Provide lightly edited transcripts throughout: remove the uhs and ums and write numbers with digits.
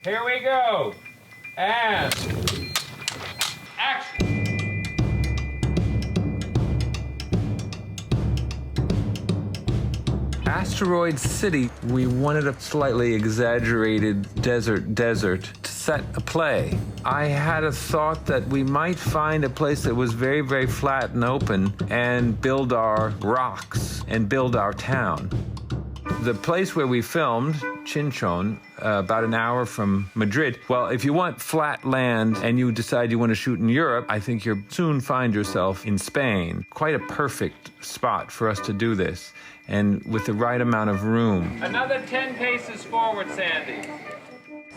Here we go. And action. Asteroid City, we wanted a slightly exaggerated desert to set a play. I had a thought that we might find a place that was very, very flat and open and build our rocks and build our town. The place where we filmed, Chinchon, about an hour from Madrid. Well, if you want flat land and you decide you want to shoot in Europe, I think you'll soon find yourself in Spain. Quite a perfect spot for us to do this, and with the right amount of room. Another 10 paces forward, Sandy.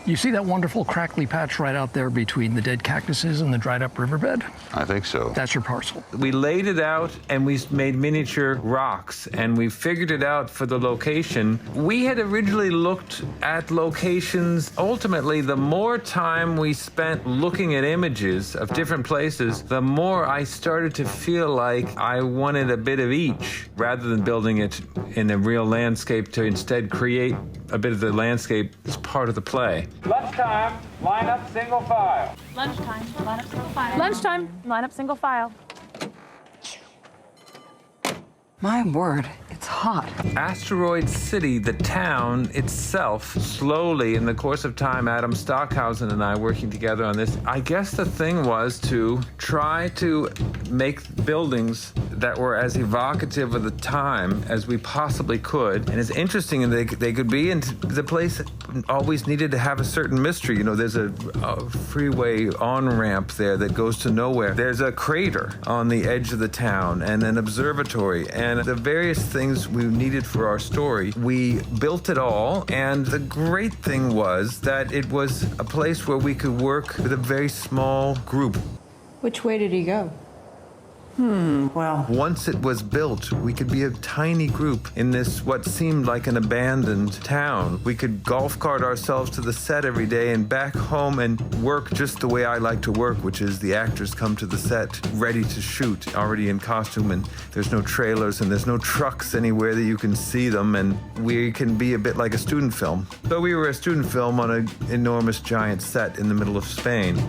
You see that wonderful crackly patch right out there between the dead cactuses and the dried up riverbed? I think so. That's your parcel. We laid it out and we made miniature rocks and we figured it out for the location. We had originally looked at locations. Ultimately, the more time we spent looking at images of different places, the more I started to feel like I wanted a bit of each rather than building it in a real landscape, to instead create a bit of the landscape as part of the play. Lunchtime, line up single file. Lunchtime, line up single file. Lunchtime, line up single file. My word, it's hot. Asteroid City, the town itself, slowly in the course of time, Adam Stockhausen and I working together on this, I guess the thing was to try to make buildings that were as evocative of the time as we possibly could, and as interesting as they could be, and the place always needed to have a certain mystery. You know, there's a freeway on-ramp there that goes to nowhere. There's a crater on the edge of the town, and an observatory, and the various things we needed for our story. We built it all, and the great thing was that it was a place where we could work with a very small group. Which way did he go? Well. Once it was built, we could be a tiny group in this, what seemed like an abandoned town. We could golf cart ourselves to the set every day and back home and work just the way I like to work, which is the actors come to the set ready to shoot, already in costume, and there's no trailers and there's no trucks anywhere that you can see them, and we can be a bit like a student film. So we were a student film on an enormous giant set in the middle of Spain.